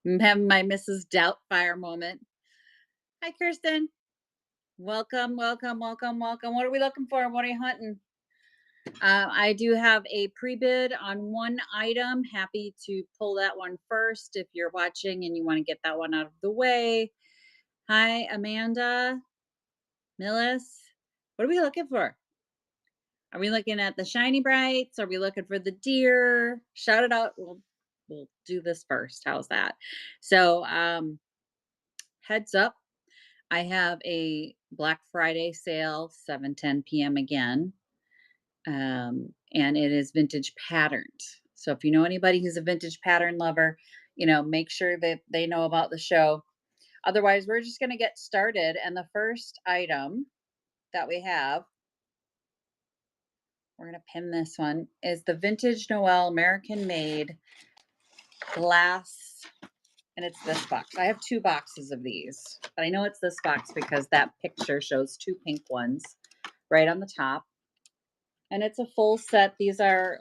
I'm having my Mrs. Doubtfire moment. Hi, Kirsten. Welcome, welcome, welcome, welcome. What are we looking for? What are you hunting? I do have a pre-bid on one item. Happy to pull that one first if you're watching and you want to get that one out of the way. Hi, Amanda, Millis. What are we looking for? Are we looking at the shiny brights? Are we looking for the deer? Shout it out. We'll do this first. How's that? So, heads up. I have a Black Friday sale, 7:10 p.m. again, and it is vintage patterns. So if you know anybody who's a vintage pattern lover, make sure that they know about the show. Otherwise, we're just going to get started. And the first item that we have, we're going to pin this one, is the Vintage Noel American Made glass. And it's this box. I have two boxes of these, but I know it's this box because that picture shows two pink ones right on the top. And it's a full set. These have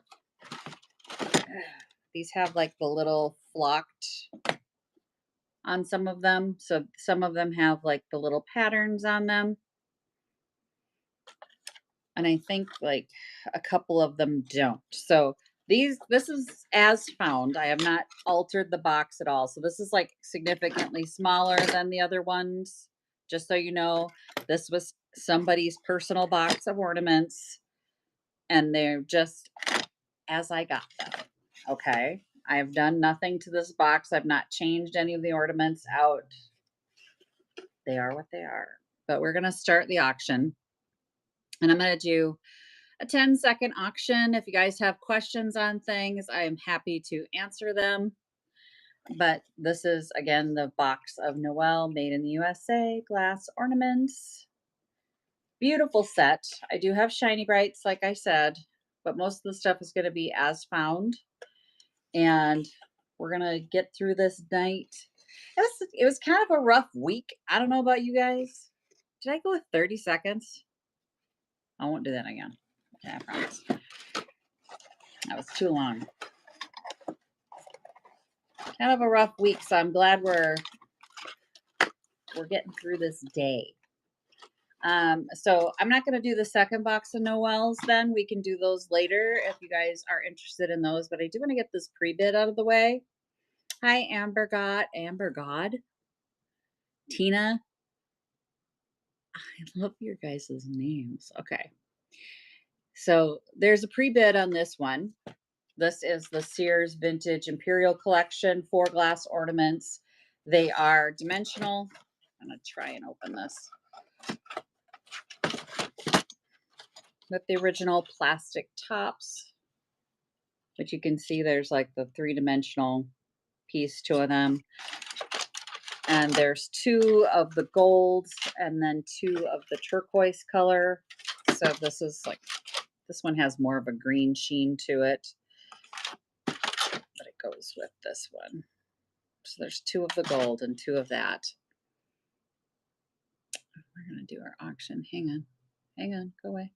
like the little flocked on some of them. So some of them have like the little patterns on them. And I think like a couple of them don't. So this is as found. I have not altered the box at all. So this is like significantly smaller than the other ones. Just so you know, this was somebody's personal box of ornaments. And they're just as I got them. Okay. I have done nothing to this box. I've not changed any of the ornaments out. They are what they are. But we're going to start the auction. And I'm going to do a 10-second auction. If you guys have questions on things, I am happy to answer them. But this is, again, the box of Noel made in the USA glass ornaments. Beautiful set. I do have shiny brights, like I said, but most of the stuff is going to be as found. And we're gonna get through this night. It was kind of a rough week. I don't know about you guys. Did I go with 30 seconds? I won't do that again. Okay, I promise. That was too long. Kind of a rough week, so I'm glad we're getting through this day. So I'm not going to do the second box of Noels then. We can do those later if you guys are interested in those. But I do want to get this pre-bid out of the way. Hi, Amber God. Tina. I love your guys' names. Okay. So there's a pre-bid on this one. This is the Sears Vintage Imperial Collection, 4 glass ornaments. They are dimensional. I'm going to try and open this. With the original plastic tops. But you can see there's like the 3-dimensional piece to them. And there's 2 of the golds and then 2 of the turquoise color. So this one has more of a green sheen to it. But it goes with this one. So there's 2 of the gold and 2 of that. We're going to do our auction. Hang on, go away.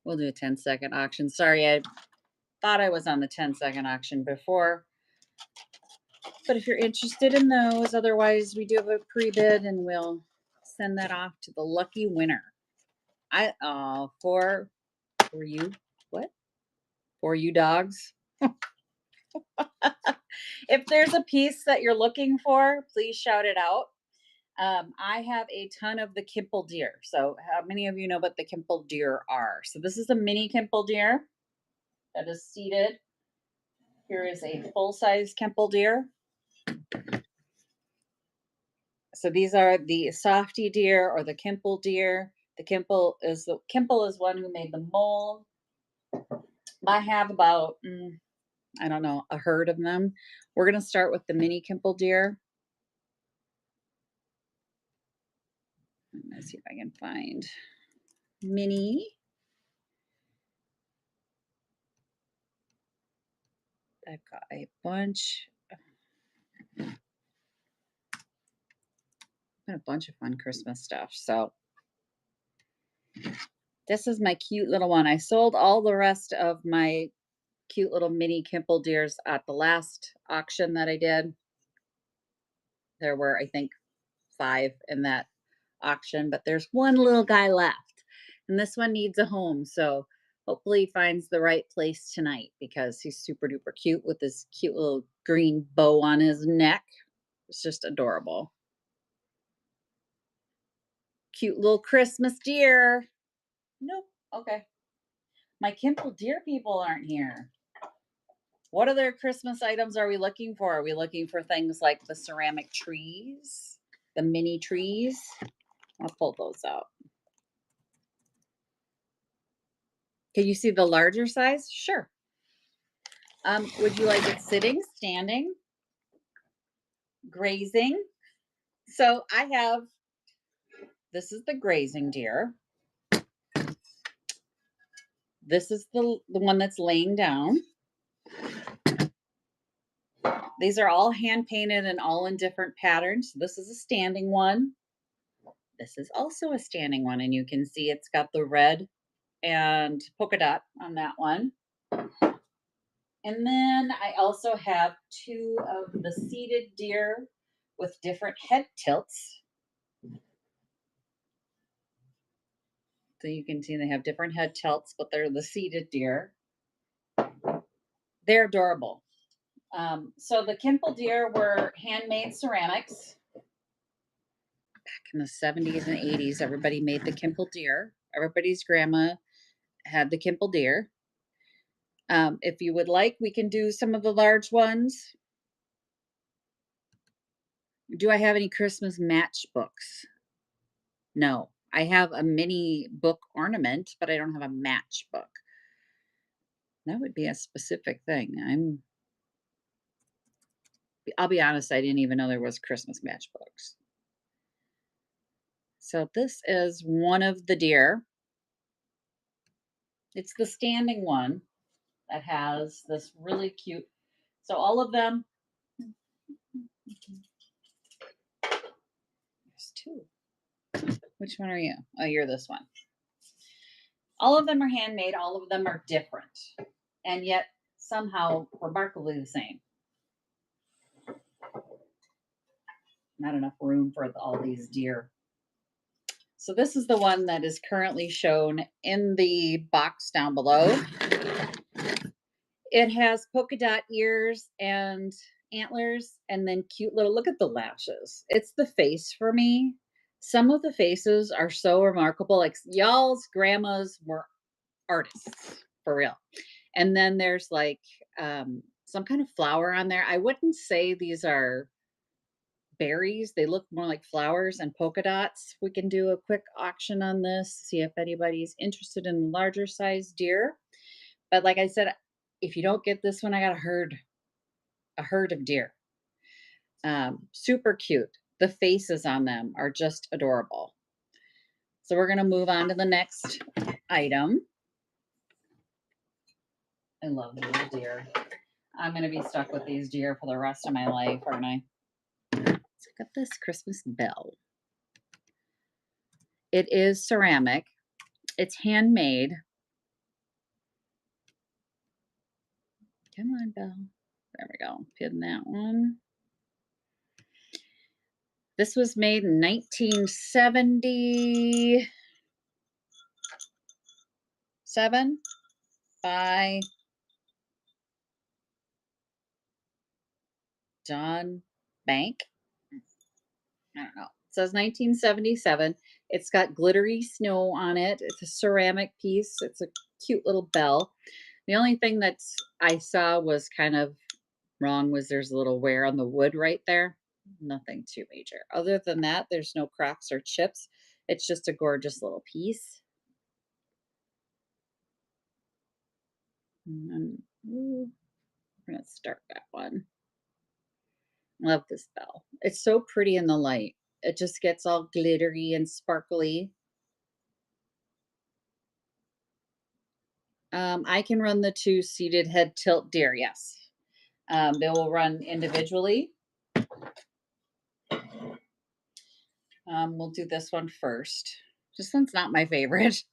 We'll do a 10-second auction. Sorry, I thought I was on the 10-second auction before. But if you're interested in those, otherwise we do have a pre-bid and we'll send that off to the lucky winner. For you, what? For you dogs. If there's a piece that you're looking for, please shout it out. I have a ton of the Kimple deer. So how many of you know what the Kimple deer are? So this is a mini Kimple deer that is seated. Here is a full-size Kimple deer. So these are the softy deer or the Kimple deer. The Kimple is one who made the mold. I have about, I don't know, a herd of them. We're going to start with the mini Kimple deer. Let's see if I can find mini. I've got a bunch. A bunch of fun Christmas stuff. So this is my cute little one. I sold all the rest of my cute little mini Kimple deers at the last auction that I did. There were, I think, 5 in that auction, but there's one little guy left. And this one needs a home. So hopefully he finds the right place tonight because he's super duper cute with this cute little green bow on his neck. It's just adorable. Cute little Christmas deer. Nope. Okay. My Kimple deer people aren't here. What other Christmas items are we looking for? Are we looking for things like the ceramic trees, the mini trees? I'll pull those out. Can you see the larger size? Sure. Would you like it sitting, standing, grazing? So I have, this is the grazing deer. This is the one that's laying down. These are all hand painted and all in different patterns. This is a standing one. This is also a standing one, and you can see it's got the red and polka dot on that one. And then I also have 2 of the seated deer with different head tilts. So you can see they have different head tilts, but they're the seated deer. They're adorable. So the Kimple deer were handmade ceramics. Back in the 70s and 80s, everybody made the Kimple deer. Everybody's grandma had the Kimple deer. If you would like, we can do some of the large ones. Do I have any Christmas matchbooks? No. I have a mini book ornament, but I don't have a matchbook. That would be a specific thing. I'll be honest, I didn't even know there was Christmas matchbooks. So this is one of the deer. It's the standing one that has this really cute. So all of them, there's 2. Which one are you? Oh, you're this one. All of them are handmade. All of them are different, and yet somehow remarkably the same. Not enough room for all these deer. So this is the one that is currently shown in the box down below. It has polka dot ears and antlers, and then cute little, look at the lashes. It's the face for me. Some of the faces are so remarkable. Like y'all's grandmas were artists for real. And then there's like some kind of flower on there. I wouldn't say these are berries. They look more like flowers and polka dots. We can do a quick auction on this, see if anybody's interested in larger size deer. But like I said, if you don't get this one, I got a herd of deer. Super cute. The faces on them are just adorable. So we're going to move on to the next item. I love the little deer. I'm going to be stuck with these deer for the rest of my life, aren't I? Let's look at this Christmas bell. It is ceramic. It's handmade. Come on, bell. There we go. Pin that one. This was made in 1977 by John Bank. I don't know. It says 1977. It's got glittery snow on it. It's a ceramic piece. It's a cute little bell. The only thing that I saw was kind of wrong was there's a little wear on the wood right there. Nothing too major. Other than that, there's no cracks or chips. It's just a gorgeous little piece. And we're going to start that one. Love this bell. It's so pretty in the light. It just gets all glittery and sparkly. I can run the 2 seated head tilt deer, yes. They will run individually. We'll do this one first. This one's not my favorite.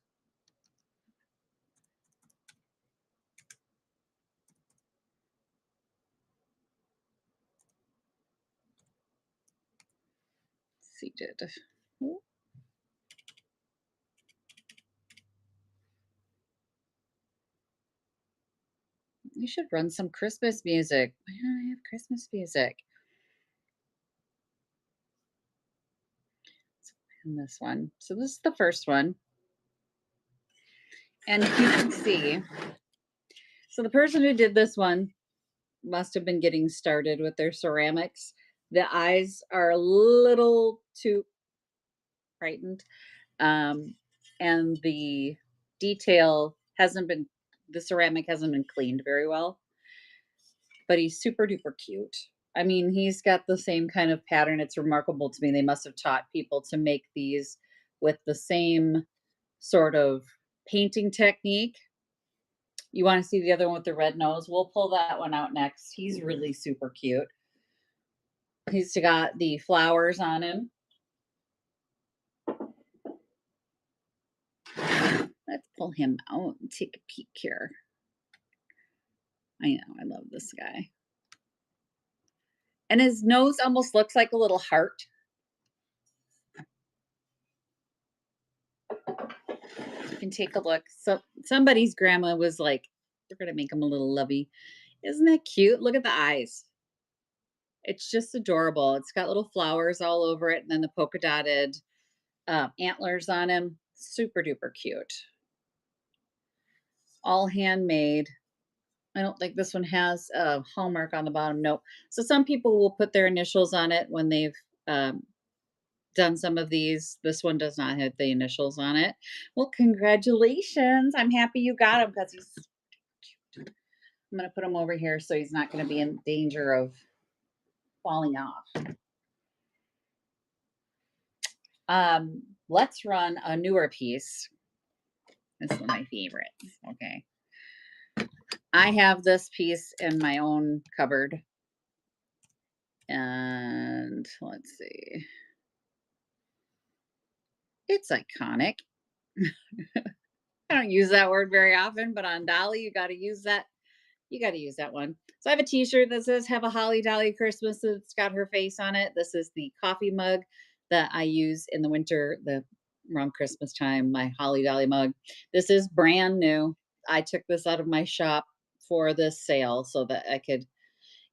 Seated. Ooh, you should run some Christmas music. Why don't I have Christmas music? And this one. So this is the first one. And you can see, so the person who did this one must have been getting started with their ceramics. The eyes are a little too frightened. And the detail hasn't been, the ceramic hasn't been cleaned very well, but he's super duper cute. I mean, he's got the same kind of pattern. It's remarkable to me. They must have taught people to make these with the same sort of painting technique. You want to see the other one with the red nose? We'll pull that one out next. He's really super cute. He's got the flowers on him. Let's pull him out and take a peek here. I know, I love this guy. And his nose almost looks like a little heart. You can take a look. So somebody's grandma was like, we're gonna make him a little lovey. Isn't that cute? Look at the eyes. It's just adorable. It's got little flowers all over it, and then the polka dotted antlers on him. Super duper cute. All handmade. I don't think this one has a hallmark on the bottom. Nope. So some people will put their initials on it when they've um, done some of these. This one does not have the initials on it. Well, congratulations. I'm happy you got him because he's cute. I'm going to put him over here so he's not going to be in danger of falling off. Let's run a newer piece. This is my favorite. Okay. I have this piece in my own cupboard. And let's see. It's iconic. I don't use that word very often, but on Dolly, you got to use that. You got to use that one. So I have a t-shirt that says "Have a Holly Dolly Christmas." It's got her face on it. This is the coffee mug that I use in the winter, the around Christmas time, my Holly Dolly mug. This is brand new. I took this out of my shop for this sale so that I could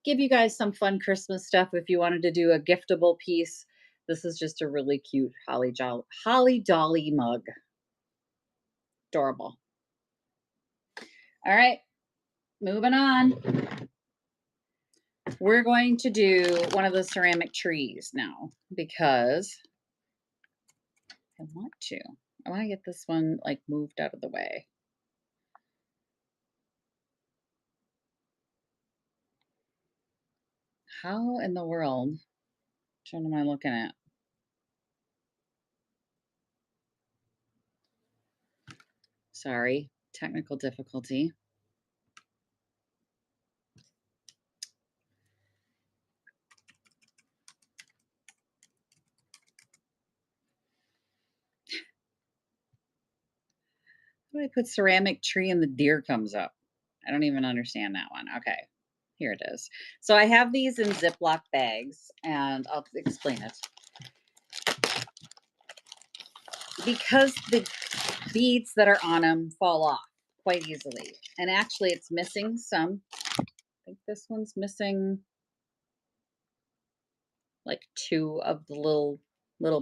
give you guys some fun Christmas stuff. If you wanted to do a giftable piece, this is just a really cute Holly Dolly mug. Adorable. All right, moving on. We're going to do one of the ceramic trees now because I want to. I want to get this one like moved out of the way. How in the world? Which one am I looking at? Sorry, technical difficulty. How do I put ceramic tree and the deer comes up? I don't even understand that one. Okay, here it is. So I have these in Ziploc bags, and I'll explain it. Because the beads that are on them fall off quite easily. And actually, it's missing some. I think this one's missing like two of the little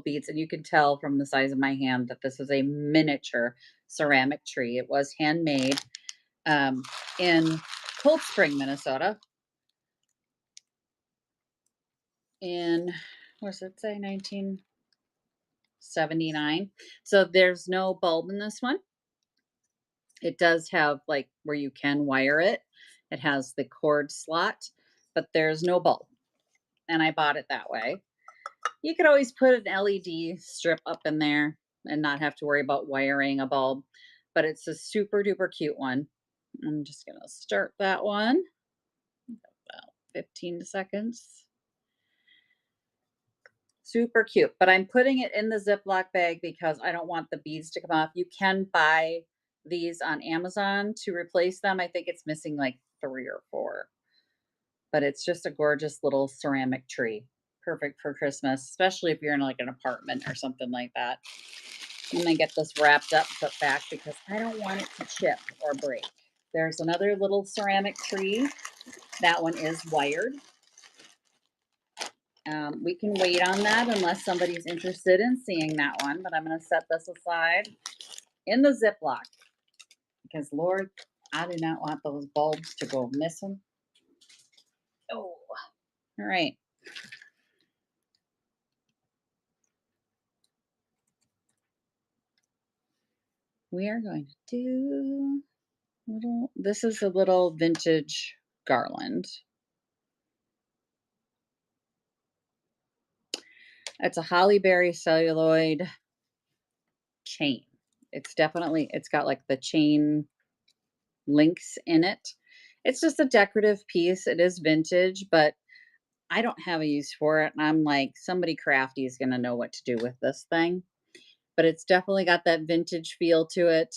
beads, and you can tell from the size of my hand that this is a miniature ceramic tree. It was handmade in Cold Spring, Minnesota. In what does it say? 1979. So there's no bulb in this one. It does have like where you can wire it. It has the cord slot, but there's no bulb. And I bought it that way. You could always put an LED strip up in there and not have to worry about wiring a bulb, but it's a super duper cute one. I'm just going to start that one. About 15 seconds. Super cute, but I'm putting it in the Ziploc bag because I don't want the beads to come off. You can buy these on Amazon to replace them. I think it's missing like 3 or 4, but it's just a gorgeous little ceramic tree. perfect for Christmas, especially if you're in like an apartment or something like that. I'm gonna get this wrapped up, put back because I don't want it to chip or break. There's another little ceramic tree. That one is wired. We can wait on that unless somebody's interested in seeing that one, but I'm going to set this aside in the Ziploc because, Lord, I do not want those bulbs to go missing. Oh, all right. We are going to do this is a little vintage garland. It's a holly berry celluloid chain. It's got like the chain links in it. It's just a decorative piece. It is vintage, but I don't have a use for it. And I'm like, somebody crafty is going to know what to do with this thing. But it's definitely got that vintage feel to it.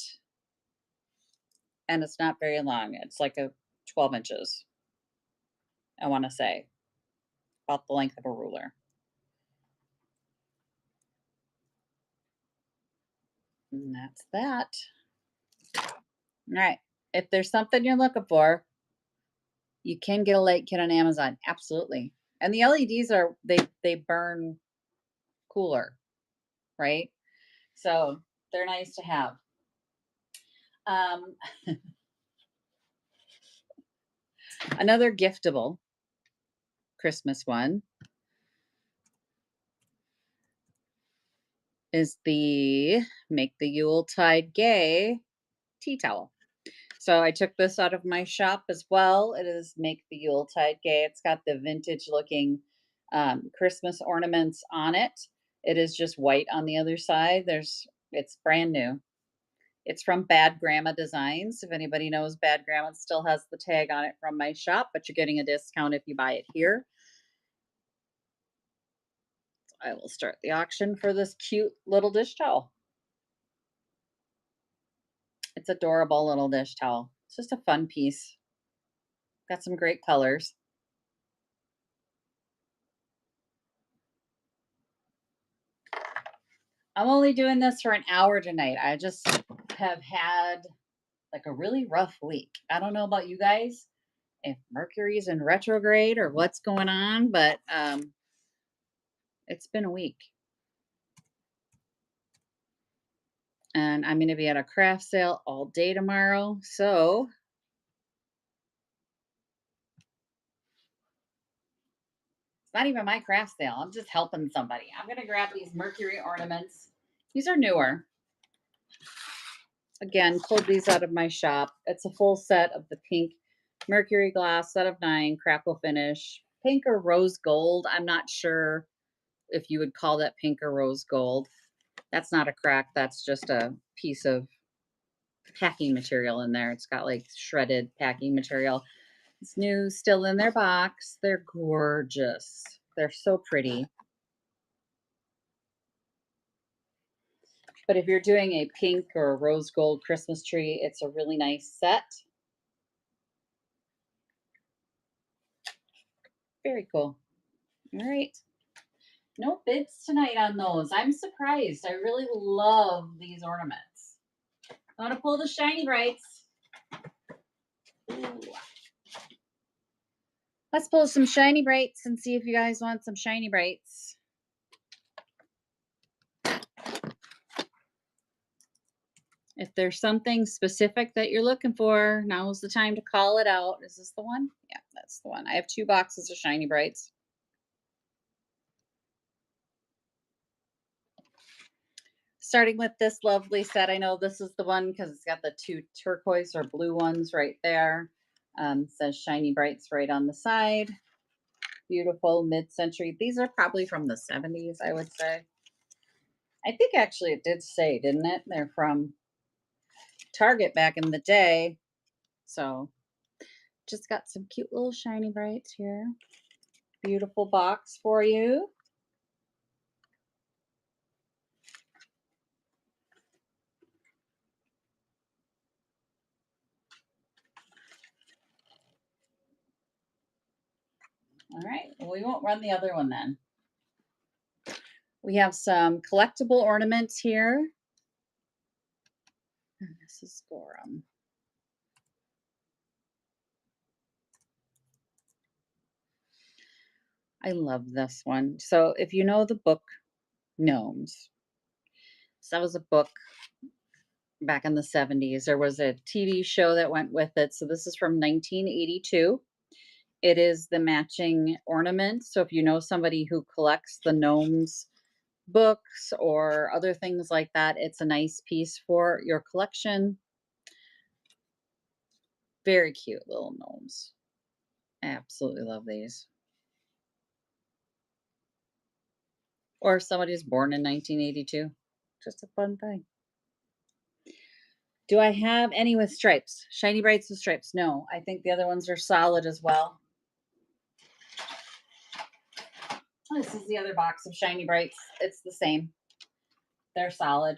And it's not very long. It's like a 12 inches, I want to say, about the length of a ruler. And that's that. All right. If there's something you're looking for, you can get a light kit on Amazon. Absolutely. And the LEDs they burn cooler, right? So they're nice to have. Um, Another giftable Christmas one is the Make the Yuletide Gay tea towel. So I took this out of my shop as well. It is Make the Yuletide Gay. It's got the vintage looking Christmas ornaments on it. It is just white on the other side. It's brand new. It's from Bad Grandma Designs. If anybody knows Bad Grandma, it still has the tag on it from my shop, but you're getting a discount if you buy it here. I will start the auction for this cute little dish towel. It's adorable little dish towel. It's just a fun piece. Got some great colors. I'm only doing this for an hour tonight. I just have had like a really rough week. I don't know about you guys, if Mercury's in retrograde or what's going on, but it's been a week. And I'm going to be at a craft sale all day tomorrow. So it's not even my craft sale. I'm just helping somebody. I'm going to grab these Mercury ornaments. These are newer. Again, pulled these out of my shop. It's a full set of the pink Mercury glass, set of 9, crackle finish, pink or rose gold. I'm not sure if you would call that pink or rose gold. That's not a crack. That's just a piece of packing material in there. It's got like shredded packing material. It's new, still in their box. They're gorgeous. They're so pretty. But if you're doing a pink or a rose gold Christmas tree, it's a really nice set. Very cool. All right. No bids tonight on those. I'm surprised. I really love these ornaments. I want to pull the shiny brights. Ooh. Let's pull some shiny brights and see if you guys want some shiny brights. If there's something specific that you're looking for, now's the time to call it out. Is this the one? Yeah, that's the one. I have 2 boxes of shiny brights. Starting with this lovely set. I know this is the one because it's got the 2 turquoise or blue ones right there. Says shiny brights right on the side. Beautiful mid-century. These are probably from the 70s, I would say. I think actually it did say, didn't it? They're from Target back in the day. So just got some cute little shiny brights here. Beautiful box for you. All right. Well, we won't run the other one then. We have some collectible ornaments here. And this is Gorham. I love this one. So if you know the book Gnomes, so that was a book back in the 70s. There was a TV show that went with it. So this is from 1982. It is the matching ornament. So if you know somebody who collects the Gnomes books or other things like that, it's a nice piece for your collection. Very cute little gnomes. Absolutely love these. Or if somebody's born in 1982. Just a fun thing. Do I have any with stripes? Shiny Brights with stripes? No, I think the other ones are solid as well. This is the other box of Shiny Brights. It's the same. They're solid.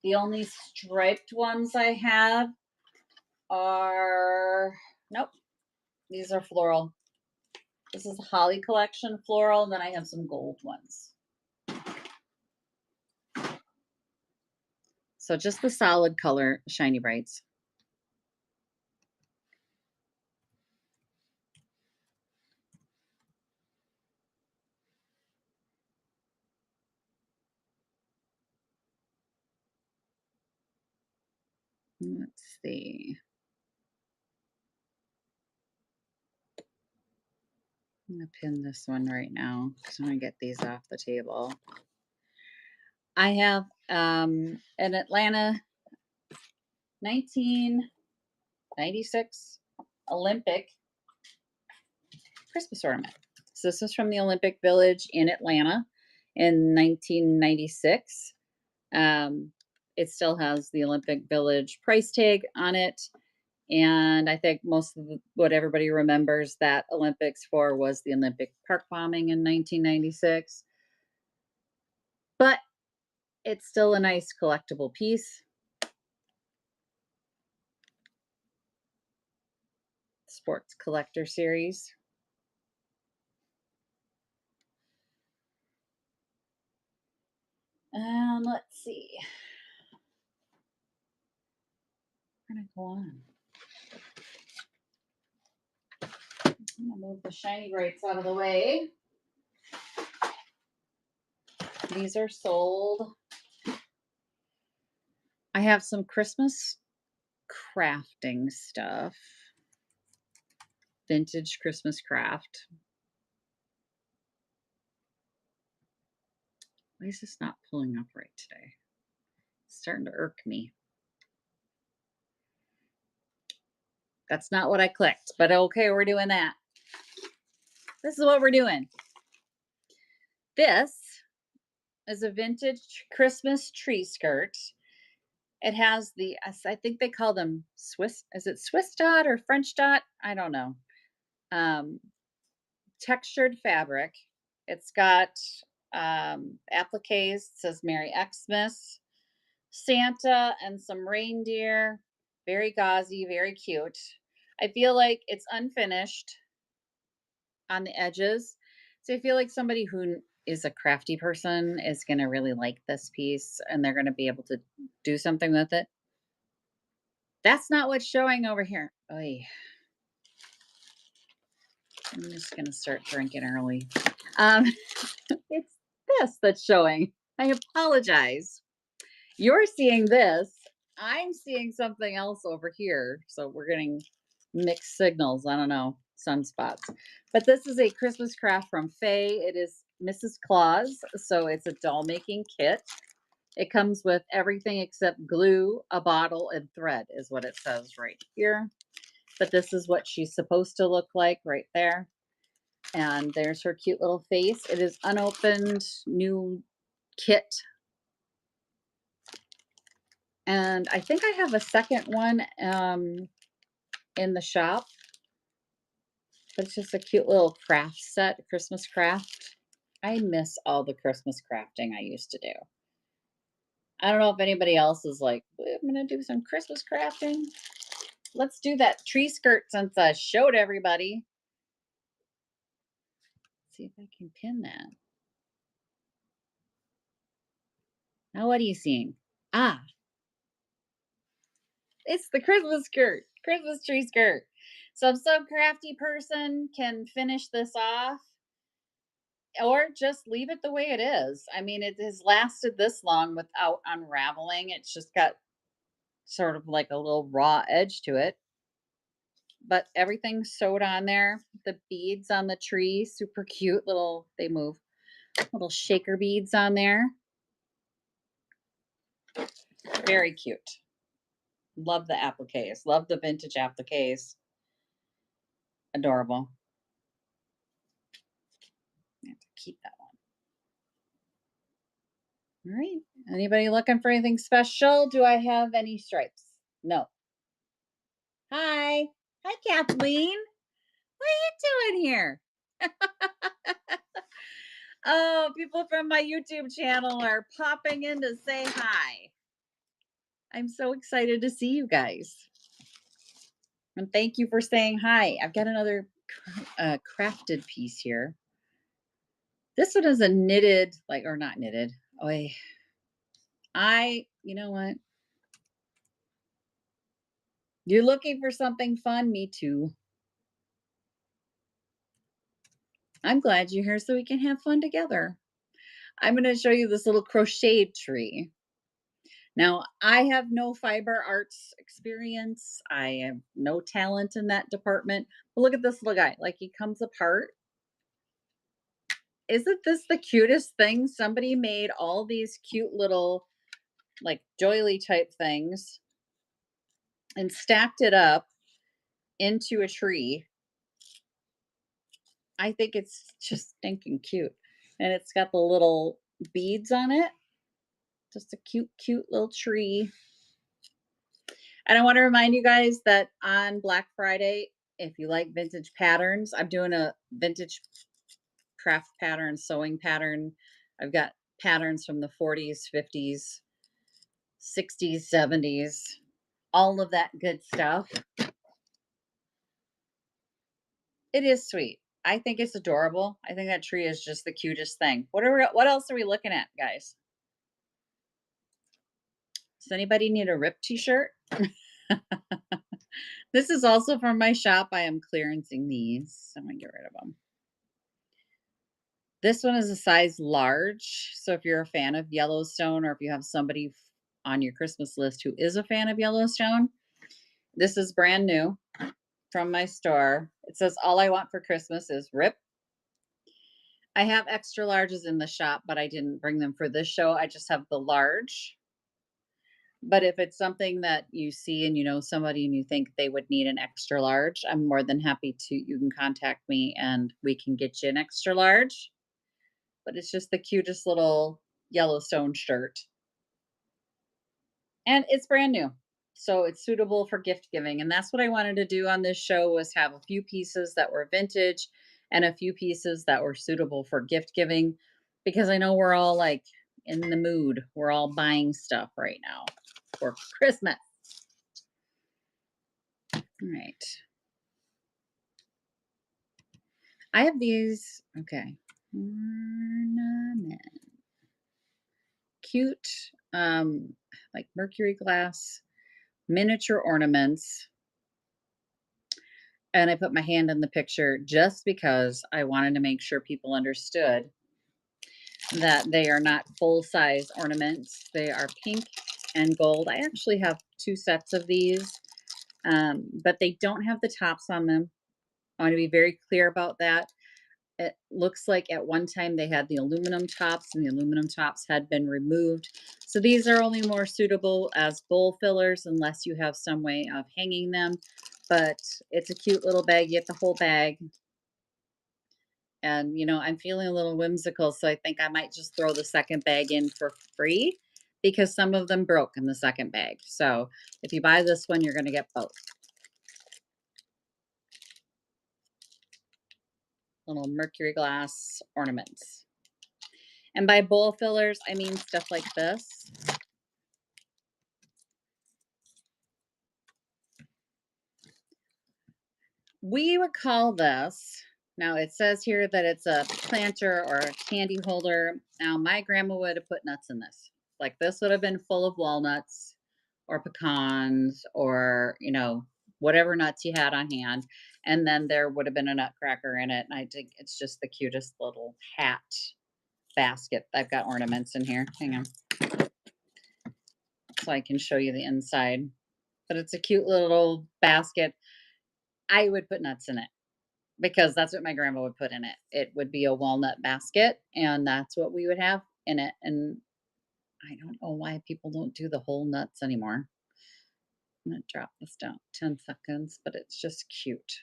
The only striped ones I have are, nope, these are floral. This is the Holly collection floral, and then I have some gold ones. So just the solid color Shiny Brights. Let's see. I'm going to pin this one right now because I'm going to get these off the table. I have an Atlanta 1996 Olympic Christmas ornament. So this is from the Olympic Village in Atlanta in 1996. It still has the Olympic Village price tag on it. And I think most of what everybody remembers that Olympics for was the Olympic Park bombing in 1996. But it's still a nice collectible piece. Sports collector series. And let's see. We're going to go on. I'm going to move the Shiny Brights out of the way. These are sold. I have some Christmas crafting stuff. Vintage Christmas craft. Why is this not pulling up right today? It's starting to irk me. That's not what I clicked, but okay, we're doing that. This is what we're doing. This is a vintage Christmas tree skirt. It has the, I think they call them Swiss, is it Swiss dot or French dot? I don't know. Textured fabric. It's got appliques. It says Merry Xmas, Santa, and some reindeer. Very gauzy, very cute. I feel like it's unfinished on the edges. So I feel like somebody who is a crafty person is going to really like this piece and they're going to be able to do something with it. That's not what's showing over here. Oy. I'm just going to start drinking early. It's this that's showing. I apologize. You're seeing this. I'm seeing something else over here. So we're getting mixed signals. I don't know, sunspots. But this is a Christmas craft from Faye. It is Mrs. Claus. So it's a doll making kit. It comes with everything except glue, a bottle, and thread is what it says right here. But this is what she's supposed to look like right there. And there's her cute little face. It is unopened, new kit. And I think I have a second one in the shop. But it's just a cute little craft set, Christmas craft. I miss all the Christmas crafting I used to do. I don't know if anybody else is like, I'm going to do some Christmas crafting. Let's do that tree skirt since I showed everybody. See if I can pin that. Oh, what are you seeing? Ah, it's the Christmas skirt, Christmas tree skirt. So some crafty person can finish this off or just leave it the way it is. I mean, it has lasted this long without unraveling. It's just got sort of like a little raw edge to it, but everything's sewed on there. The beads on the tree, super cute little, they move, little shaker beads on there. Very cute. Love the appliques. Love the vintage appliques. Adorable. I have to keep that one. All right. Anybody looking for anything special? Do I have any stripes? No. Hi. Hi, Kathleen. What are you doing here? Oh, people from my YouTube channel are popping in to say hi. I'm so excited to see you guys. And thank you for saying hi. I've got another crafted piece here. This one is a knitted, like, or not knitted. Oh, you know what? You're looking for something fun? Me too. I'm glad you're here so we can have fun together. I'm going to show you this little crocheted tree. Now, I have no fiber arts experience. I have no talent in that department. But look at this little guy. Like, he comes apart. Isn't this the cutest thing? Somebody made all these cute little, like, doily type things and stacked it up into a tree. I think it's just stinking cute. And it's got the little beads on it. Just a cute, cute little tree. And I want to remind you guys that on Black Friday, if you like vintage patterns, I'm doing a vintage craft pattern, sewing pattern. I've got patterns from the 40s, 50s, 60s, 70s, all of that good stuff. It is sweet. I think it's adorable. I think that tree is just the cutest thing. What else are we looking at, guys? Does anybody need a rip t-shirt? This is also from my shop. I am clearancing these. I'm gonna get rid of them. This one is a size large. So if you're a fan of Yellowstone or if you have somebody on your Christmas list who is a fan of Yellowstone, this is brand new from my store. It says, all I want for Christmas is rip. I have extra larges in the shop, but I didn't bring them for this show. I just have the large. But if it's something that you see and you know somebody and you think they would need an extra large, I'm more than happy to, you can contact me and we can get you an extra large. But it's just the cutest little Yellowstone shirt. And it's brand new. So it's suitable for gift giving. And that's what I wanted to do on this show, was have a few pieces that were vintage and a few pieces that were suitable for gift giving, because I know we're all like in the mood. We're all buying stuff right now for Christmas. All right. I have these, okay. Ornament. Cute, like mercury glass miniature ornaments. And I put my hand in the picture just because I wanted to make sure people understood that they are not full-size ornaments. They are pink and gold. I actually have 2 sets of these, but they don't have the tops on them. I want to be very clear about that. It looks like at one time they had the aluminum tops and the aluminum tops had been removed. So these are only more suitable as bowl fillers unless you have some way of hanging them. But it's a cute little bag. You get the whole bag. And, you know, I'm feeling a little whimsical, so I think I might just throw the second bag in for free because some of them broke in the second bag. So if you buy this one, you're going to get both. Little mercury glass ornaments. And by bowl fillers, I mean stuff like this. We would call this, now it says here that it's a planter or a candy holder. Now my grandma would have put nuts in this. Like this would have been full of walnuts or pecans or, whatever nuts you had on hand. And then there would have been a nutcracker in it. And I think it's just the cutest little hat basket. I've got ornaments in here. Hang on. So I can show you the inside. But it's a cute little basket. I would put nuts in it because that's what my grandma would put in it. It would be a walnut basket, and that's what we would have in it. And I don't know why people don't do the whole nuts anymore. I'm gonna drop this down 10 seconds, but it's just cute.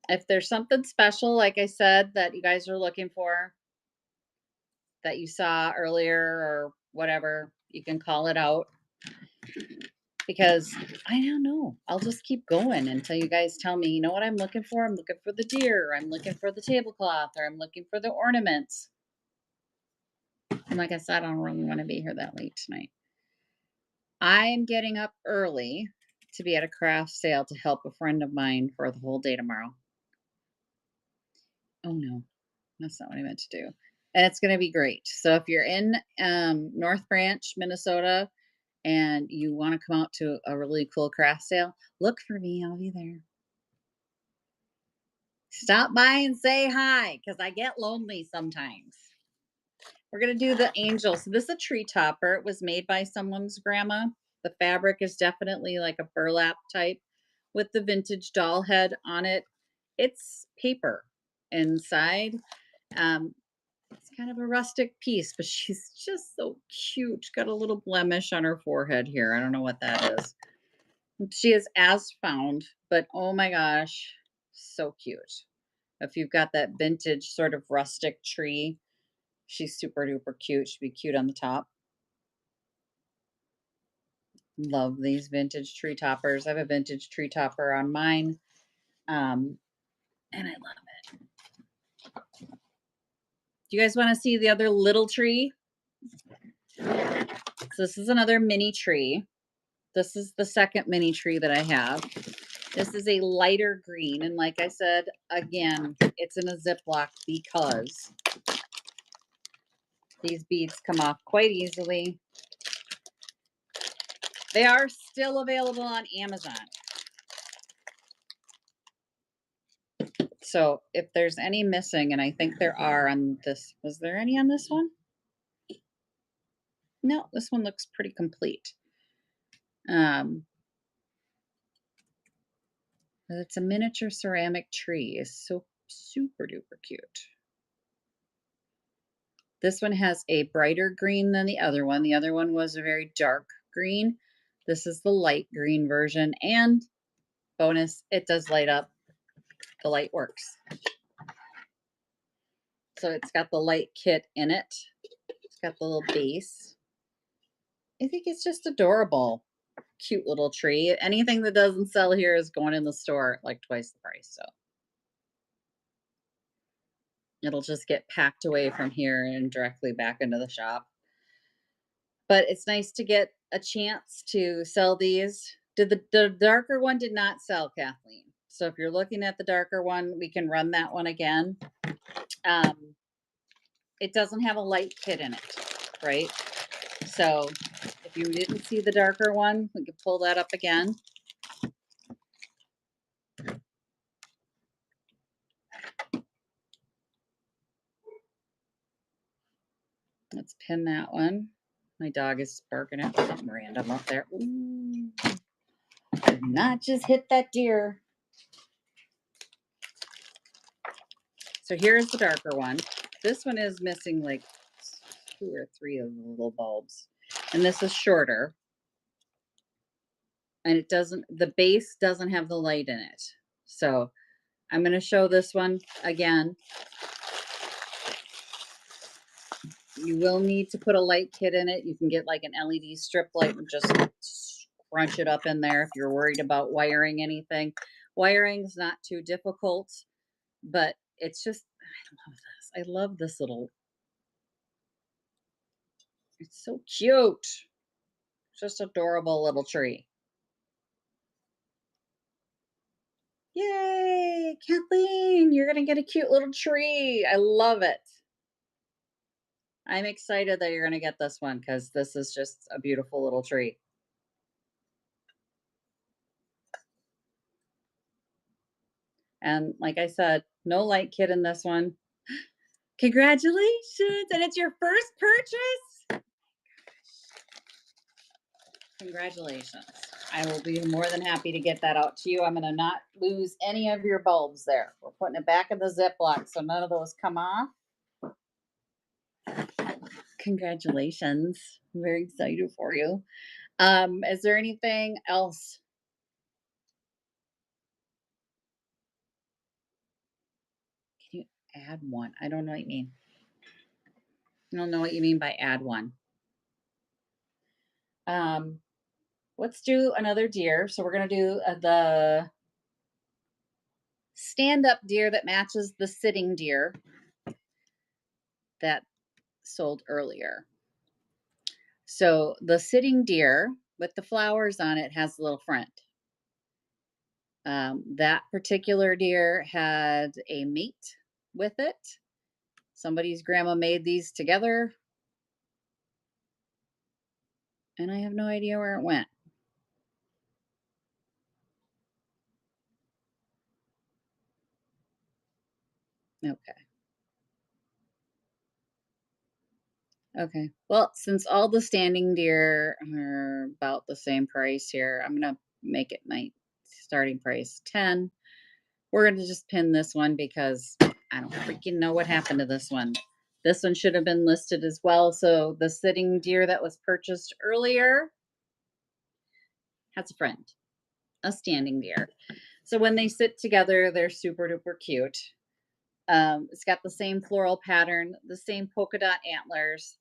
If there's something special, like I said, that you guys are looking for, that you saw earlier or whatever, you can call it out because I don't know. I'll just keep going until you guys tell me, you know what I'm looking for? I'm looking for the deer, I'm looking for the tablecloth, or I'm looking for the ornaments. And like I said, I don't really want to be here that late tonight. I'm getting up early to be at a craft sale to help a friend of mine for the whole day tomorrow. Oh no, that's not what I meant to do. And it's going to be great. So if you're in North Branch, Minnesota, and you want to come out to a really cool craft sale, look for me. I'll be there. Stop by and say hi because I get lonely sometimes. We're going to do the angel. So this is a tree topper. It was made by someone's grandma. The fabric is definitely like a burlap type with the vintage doll head on it. It's paper inside. It's kind of a rustic piece, but she's just so cute. Got a little blemish on her forehead here. I don't know what that is. She is as found, but oh my gosh, so cute. If you've got that vintage sort of rustic tree, she's super duper cute. She'd be cute on the top. Love these vintage tree toppers. I have a vintage tree topper on mine. And I love it. Do you guys want to see the other little tree? So this is another mini tree. This is the second mini tree that I have. This is a lighter green. And like I said, again, it's in a Ziploc because these beads come off quite easily. They are still available on Amazon. So if there's any missing, and I think there are on this, was there any on this one? No, this one looks pretty complete. It's a miniature ceramic tree. It's so super duper cute. This one has a brighter green than the other one. The other one was a very dark green. This is the light green version, and bonus, it does light up. The light works. So it's got the light kit in it. It's got the little base. I think it's just adorable. Cute little tree. Anything that doesn't sell here is going in the store at like twice the price. So it'll just get packed away from here and directly back into the shop. But it's nice to get a chance to sell these. The darker one did not sell, Kathleen. So if you're looking at the darker one, we can run that one again. It doesn't have a light kit in it, right? So if you didn't see the darker one, we can pull that up again. Let's pin that one. My dog is barking at something random up there. Ooh. Did not just hit that deer. So here's the darker one. This one is missing like 2 or 3 of the little bulbs. And this is shorter. And it doesn't, the base doesn't have the light in it. So I'm going to show this one again. You will need to put a light kit in it. You can get like an LED strip light and just scrunch it up in there if you're worried about wiring anything. Wiring is not too difficult, but it's just, I love this. I love this little, it's so cute. Just adorable little tree. Yay, Kathleen, you're going to get a cute little tree. I love it. I'm excited that you're going to get this one because this is just a beautiful little tree. And like I said, no light kit in this one. Congratulations. And it's your first purchase. Congratulations. I will be more than happy to get that out to you. I'm going to not lose any of your bulbs there. We're putting it back in the Ziploc so none of those come off. Congratulations. I'm very excited for you. Is there anything else? Can you add one? I don't know what you mean. I don't know what you mean by add one. Let's do another deer. So we're going to do the stand-up deer that matches the sitting deer that sold earlier. So the sitting deer with the flowers on it has a little front. That particular deer had a mate with it. Somebody's grandma made these together. And I have no idea where it went. Okay. Okay. Well, since all the standing deer are about the same price here, I'm going to make it my starting price 10. We're going to just pin this one because I don't freaking know what happened to this one. This one should have been listed as well. So the sitting deer that was purchased earlier has a friend, a standing deer. So when they sit together, they're super duper cute. It's got the same floral pattern, the same polka dot antlers.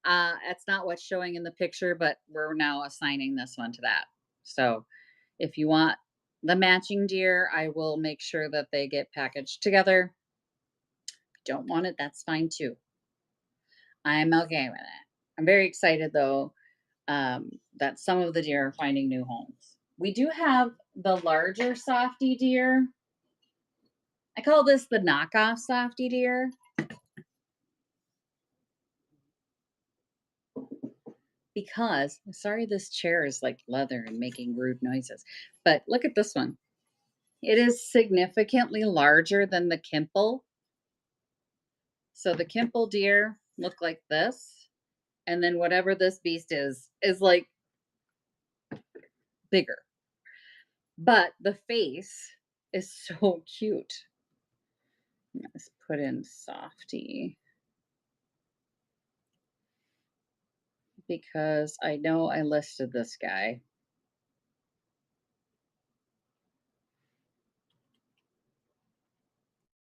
That's not what's showing in the picture, but we're now assigning this one to that. So if you want the matching deer, I will make sure that they get packaged together. If you don't want it, that's fine too. I'm okay with it. I'm very excited though that some of the deer are finding new homes. We do have the larger softy deer. I call this the knockoff softy deer. Because, sorry, this chair is like leather and making rude noises, but look at this one. It is significantly larger than the Kimple. So the Kimple deer look like this, and then whatever this beast is like bigger. But the face is so cute. Let's put in softy because I know I listed this guy.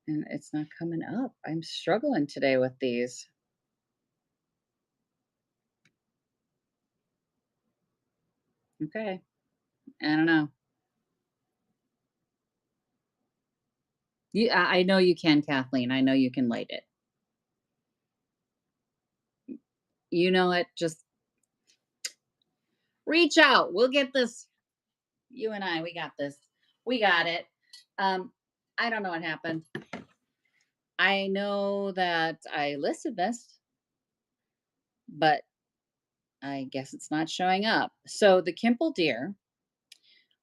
And it's not coming up. I'm struggling today with these. Okay. I don't know. I know you can, Kathleen. I know you can light it. You know it. Just reach out. We'll get this. You and I, we got this. We got it. I don't know what happened. I know that I listed this, but I guess it's not showing up. So the Kimple deer,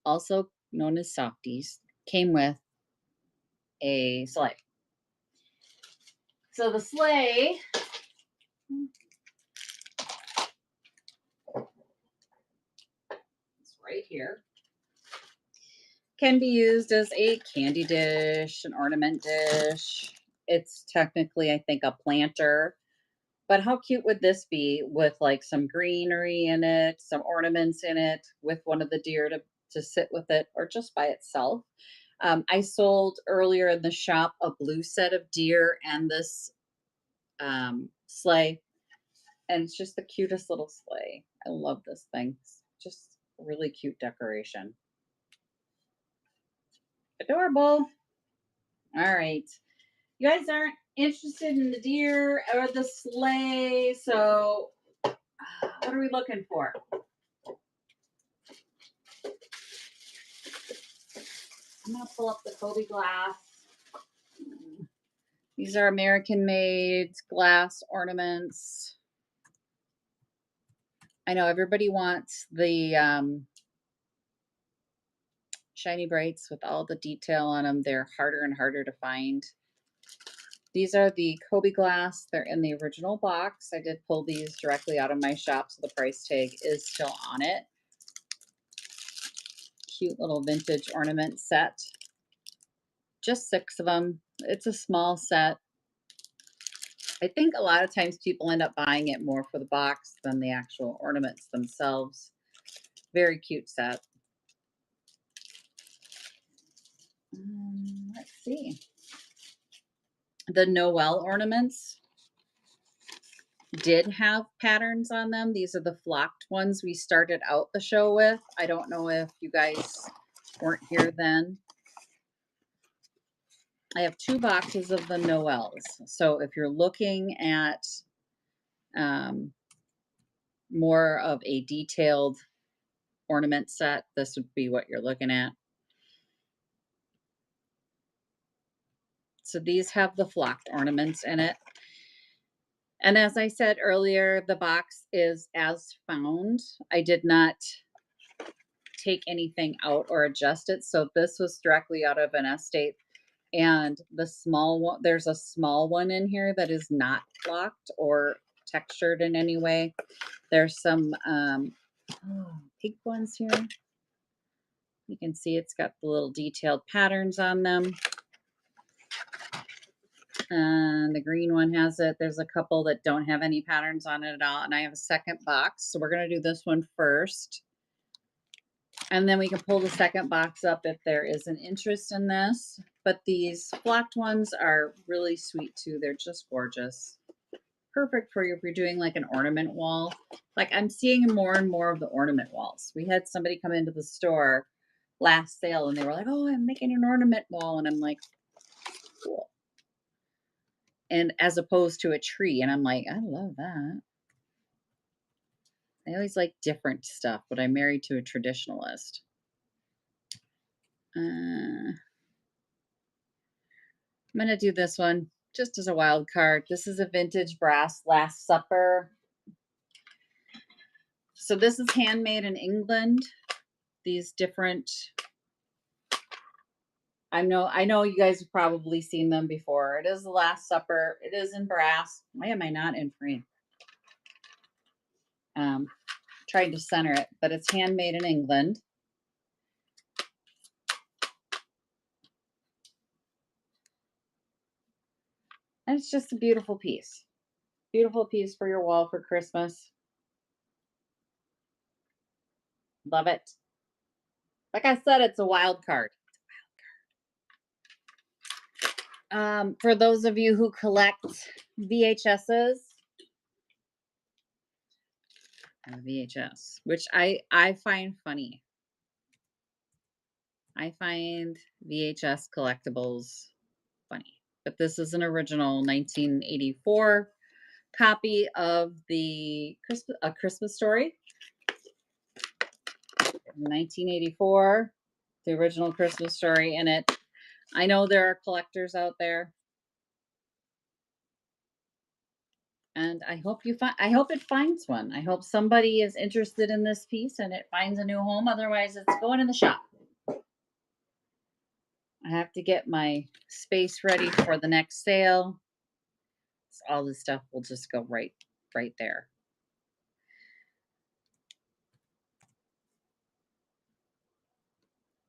also known as softies, came with a sleigh. So the sleigh is right here. Can be used as a candy dish, an ornament dish. It's technically, I think, a planter. But how cute would this be with like some greenery in it, some ornaments in it, with one of the deer to sit with it, or just by itself? I sold earlier in the shop a blue set of deer and this sleigh, and it's just the cutest little sleigh. I love this thing. It's just really cute decoration. Adorable. All right. You guys aren't interested in the deer or the sleigh, so what are we looking for? I'm gonna pull up the Kobe glass. These are American made glass ornaments. I know everybody wants the shiny brights with all the detail on them. They're harder and harder to find. These are the Kobe glass. They're in the original box. I did pull these directly out of my shop, so the price tag is still on it. Cute little vintage ornament set. Just 6 of them. It's a small set. I think a lot of times people end up buying it more for the box than the actual ornaments themselves. Very cute set. Let's see. The Noel ornaments did have patterns on them. These are the flocked ones we started out the show with. I don't know if you guys weren't here then. I have 2 boxes of the Noels. So if you're looking at more of a detailed ornament set, this would be what you're looking at. So these have the flocked ornaments in it. And as I said earlier, the box is as found. I did not take anything out or adjust it. So this was directly out of an estate. And the small one, there's a small one in here that is not flocked or textured in any way. There's some pink ones here. You can see it's got the little detailed patterns on them. And the green one has it. There's a couple that don't have any patterns on it at all. And I have a second box. So we're going to do this one first. And then we can pull the second box up if there is an interest in this. But these flocked ones are really sweet too. They're just gorgeous. Perfect for you if you're doing like an ornament wall. Like I'm seeing more and more of the ornament walls. We had somebody come into the store last sale and they were like, oh, I'm making an ornament wall. And I'm like, cool. And as opposed to a tree. And I'm like, I love that. I always like different stuff, but I'm married to a traditionalist. I'm going to do this one just as a wild card. This is a vintage brass Last Supper. So this is handmade in England. These different, I know you guys have probably seen them before. It is the Last Supper. It is in brass. Why am I not in frame? Trying to center it, but it's handmade in England. And it's just a beautiful piece. Beautiful piece for your wall for Christmas. Love it. Like I said, it's a wild card. For those of you who collect VHSs, VHS, which I find funny. I find VHS collectibles funny. But this is an original 1984 copy of the A Christmas Story. 1984, the original Christmas Story in it. I know there are collectors out there. And I hope it finds one. I hope somebody is interested in this piece and it finds a new home. Otherwise, it's going in the shop. I have to get my space ready for the next sale. So all this stuff will just go right there.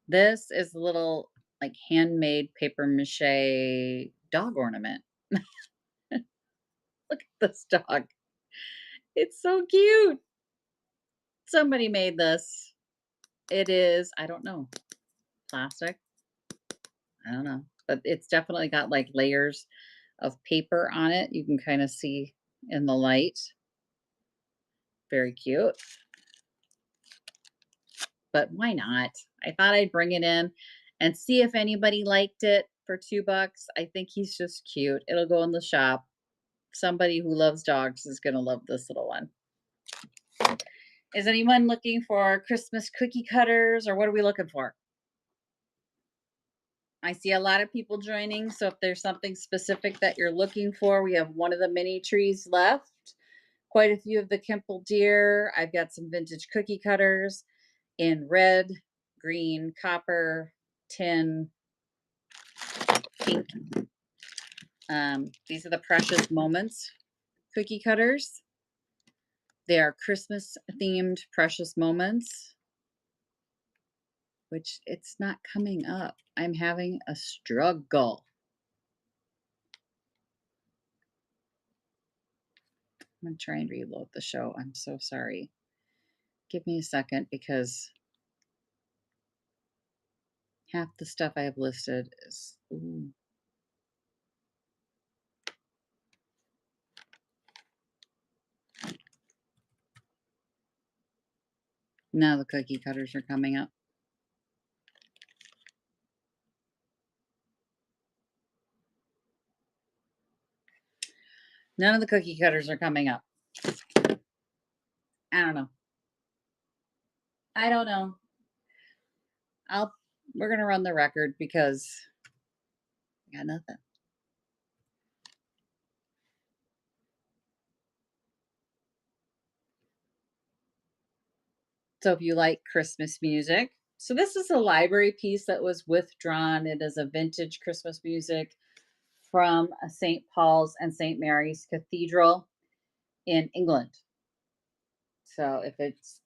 This is a little like handmade paper mache dog ornament. Look at this dog. It's so cute. Somebody made this. It is, I don't know, plastic. I don't know, but it's definitely got like layers of paper on it. You can kind of see in the light. Very cute. But why not? I thought I'd bring it in and see if anybody liked it for $2. I think he's just cute. It'll go in the shop. Somebody who loves dogs is going to love this little one. Is anyone looking for Christmas cookie cutters or what are we looking for? I see a lot of people joining, so if there's something specific that you're looking for, we have one of the mini trees left. Quite a few of the Kimple deer. I've got some vintage cookie cutters in red, green, copper, tin, pink. These are the Precious Moments cookie cutters. They are Christmas themed Precious Moments, which it's not coming up. I'm having a struggle. I'm going to try and reload the show. I'm so sorry. Give me a second because half the stuff I have listed is. Ooh. Now the cookie cutters are coming up. None of the cookie cutters are coming up. I don't know. I don't know. We're gonna run the record because I got nothing. So if you like Christmas music, so this is a library piece that was withdrawn. It is a vintage Christmas music from a St. Paul's and St. Mary's Cathedral in England. So if it's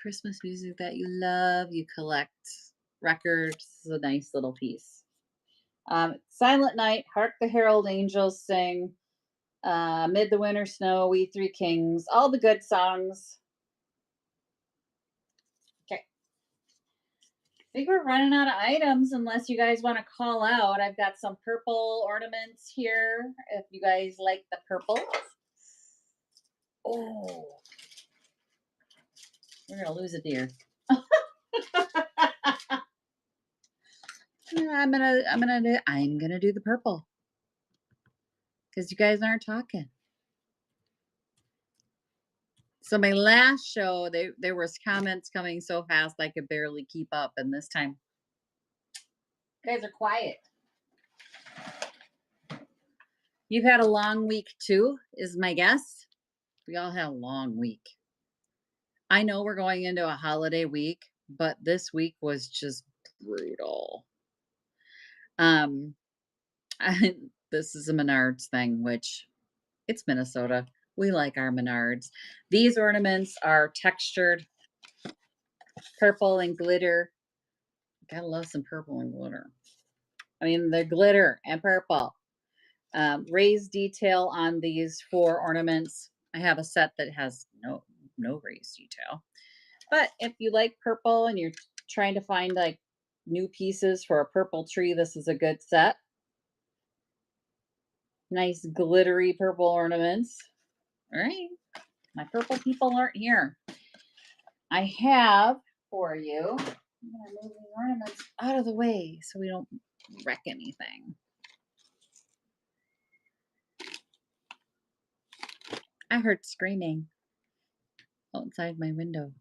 Christmas music that you love, you collect records, this is a nice little piece. Silent Night, Hark the Herald Angels Sing, Amid the Winter Snow, We Three Kings, all the good songs. Okay. I think we're running out of items unless you guys want to call out. I've got some purple ornaments here if you guys like the purple. Oh, we're gonna lose a deer. I'm gonna do the purple because you guys aren't talking. So my last show, there was comments coming so fast I could barely keep up, and this time, you guys are quiet. You've had a long week too, is my guess. We all had a long week. I know we're going into a holiday week, but this week was just brutal. This is a Menards thing, which it's Minnesota. We like our Menards. These ornaments are textured purple and glitter. Gotta love some purple and glitter. I mean, the glitter and purple. Raised detail on these 4 ornaments. I have a set that has no raised detail. But if you like purple and you're trying to find like new pieces for a purple tree, this is a good set. Nice glittery purple ornaments. All right. My purple people aren't here. I have for you, I'm going to move the ornaments out of the way so we don't wreck anything. I heard screaming outside my window.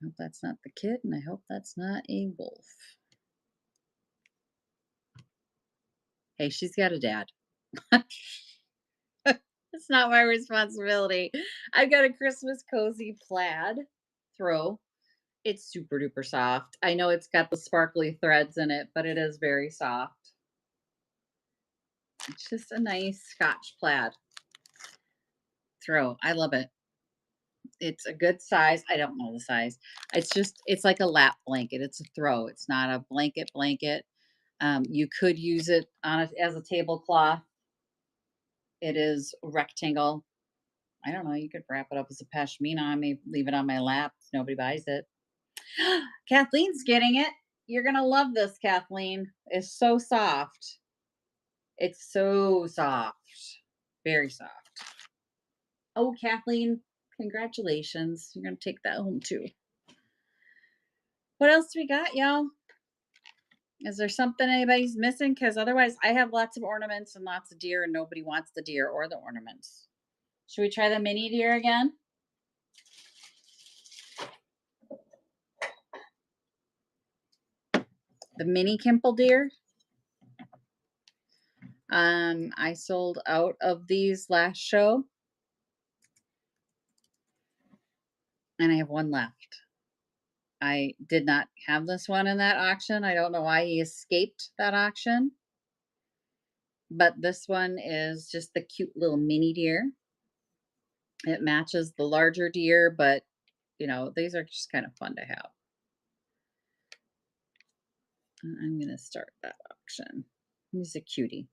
I hope that's not the kid, and I hope that's not a wolf. Hey, she's got a dad. It's not my responsibility. I've got a Christmas cozy plaid throw. It's super duper soft. I know it's got the sparkly threads in it, but it is very soft. It's just a nice Scotch plaid throw. I love it. It's a good size. I don't know the size. It's like a lap blanket. It's a throw. It's not a blanket. You could use it on it as a tablecloth. It is rectangle. I don't know. You could wrap it up as a pashmina. I may leave it on my lap if nobody buys it. Kathleen's getting it. You're gonna love this, Kathleen. It's so soft. It's so soft. Very soft. Oh, Kathleen, congratulations. You're gonna take that home too. What else do we got, y'all? Is there something anybody's missing? Because otherwise, I have lots of ornaments and lots of deer, and nobody wants the deer or the ornaments. Should we try the mini deer again? The mini Kimple deer. I sold out of these last show, and I have one left. I did not have this one in that auction. I don't know why he escaped that auction, but this one is just the cute little mini deer. It matches the larger deer, but you know, these are just kind of fun to have. I'm going to start that auction. He's a cutie.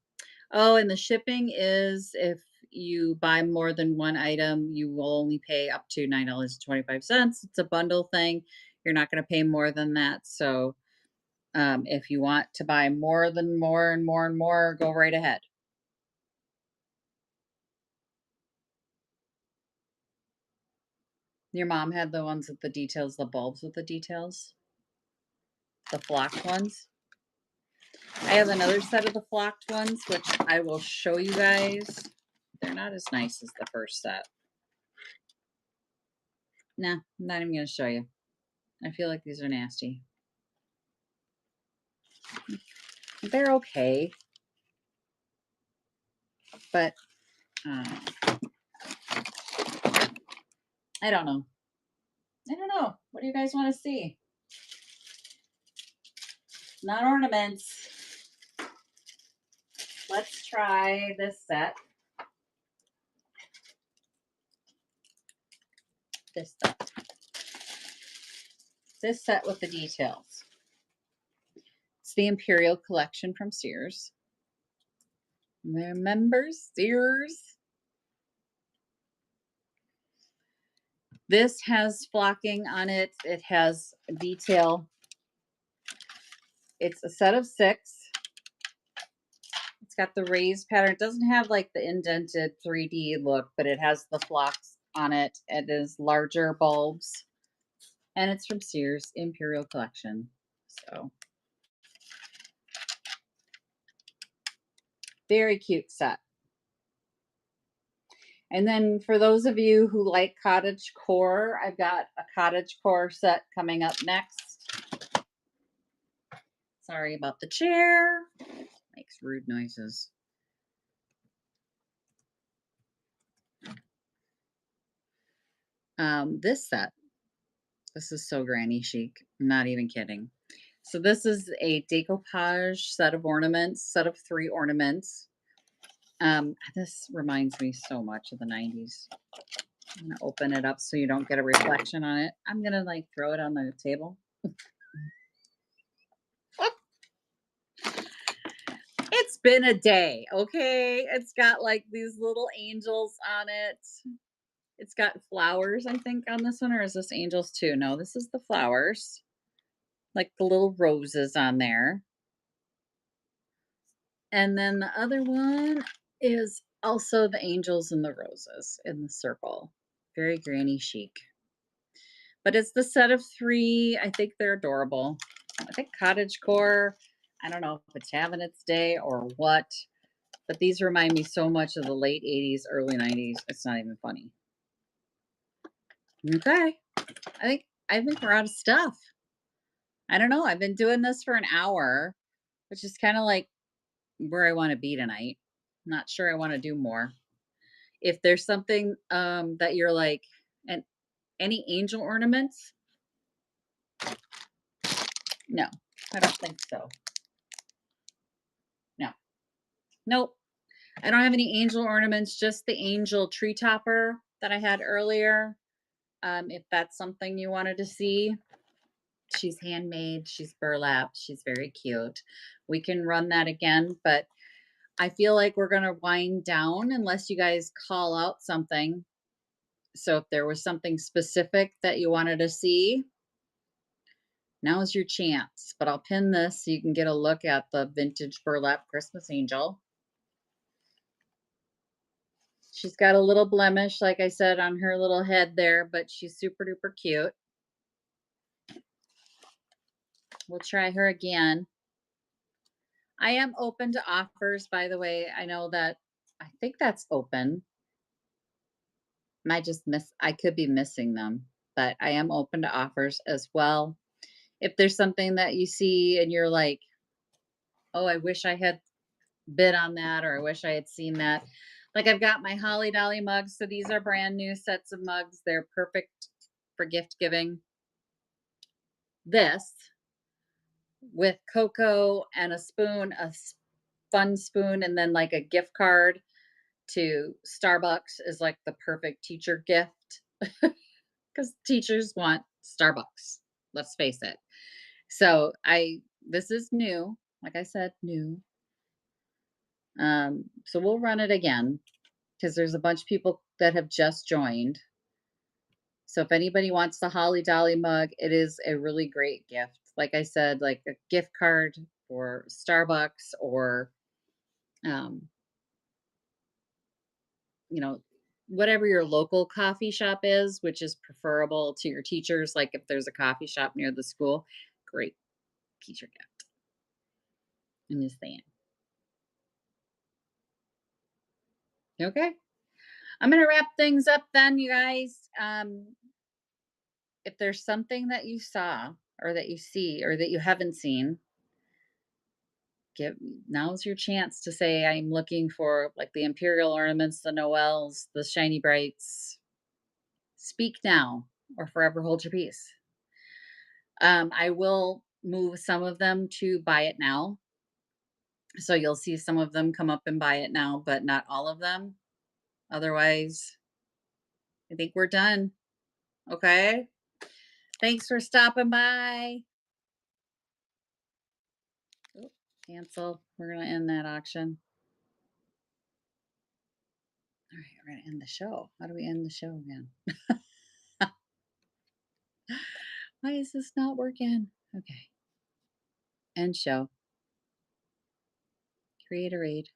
Oh, and the shipping is if you buy more than one item, you will only pay up to $9.25. It's a bundle thing. You're not going to pay more than that. So if you want to buy more than more and more and more, go right ahead. Your mom had the ones with the details, the bulbs with the details, the flocked ones. I have another set of the flocked ones, which I will show you guys. They're not as nice as the first set. Nah, I'm not even going to show you. I feel like these are nasty. They're okay. But I don't know. I don't know. What do you guys want to see? Not ornaments. Let's try this set. This set. This set with the details. It's the Imperial Collection from Sears. Remember Sears? This has flocking on it. It has detail. It's a set of 6. It's got the raised pattern. It doesn't have like the indented 3D look, but it has the flocks on it. It is larger bulbs. And it's from Sears Imperial Collection. So very cute set. And then for those of you who like cottage core, I've got a cottage core set coming up next. Sorry about the chair. Makes rude noises. This set, this is so granny chic. I'm not even kidding. So this is a decoupage set of ornaments, set of 3 ornaments. This reminds me so much of the 90s. I'm gonna open it up so you don't get a reflection on it. I'm gonna like throw it on the table. It's been a day, okay? It's got like these little angels on it. It's got flowers, I think, on this one, or is this angels too? No, this is the flowers. Like the little roses on there. And then the other one is also the angels and the roses in the circle. Very granny chic. But it's the set of 3. I think they're adorable. I think cottage core, I don't know if it's having its day or what, but these remind me so much of the late 80s, early 90s. It's not even funny. Okay. I think we're out of stuff. I don't know. I've been doing this for an hour, which is kind of like where I want to be tonight. Not sure I want to do more. If there's something that you're like, and any angel ornaments? No, I don't think so. No. Nope. I don't have any angel ornaments, just the angel tree topper that I had earlier. If that's something you wanted to see. She's handmade, she's burlap, she's very cute. We can run that again, but I feel like we're going to wind down unless you guys call out something. So if there was something specific that you wanted to see, now's your chance. But I'll pin this so you can get a look at the vintage burlap Christmas angel. She's got a little blemish, like I said, on her little head there, but she's super duper cute. We'll try her again. I am open to offers, by the way. I know that, I think that's open. I could be missing them, but I am open to offers as well. If there's something that you see and you're like, "Oh, I wish I had bid on that," or "I wish I had seen that." Like, I've got my Holly Dolly mugs, so these are brand new sets of mugs. They're perfect for gift giving. This with cocoa and a spoon, fun spoon, and then like a gift card to Starbucks is like the perfect teacher gift because teachers want Starbucks. Let's face it. So this is new. Like I said, new. So we'll run it again because there's a bunch of people that have just joined. So if anybody wants the Holly Dolly mug, it is a really great gift. Like I said, like a gift card for Starbucks or um, you know, whatever your local coffee shop is, which is preferable to your teachers. Like if there's a coffee shop near the school, great teacher gift. I'm just saying. Okay. I'm gonna wrap things up then, you guys. If there's something that you saw or that you see or that you haven't seen, give now's your chance to say I'm looking for like the imperial ornaments, the Noels, the shiny brights. Speak now or forever hold your peace. I will move some of them to buy it now. So you'll see some of them come up and buy it now, but not all of them. Otherwise, I think we're done. Okay. Thanks for stopping by. Oop, cancel. We're going to end that auction. All right. We're going to end the show. How do we end the show again? Why is this not working? Okay. End show. Create a raid.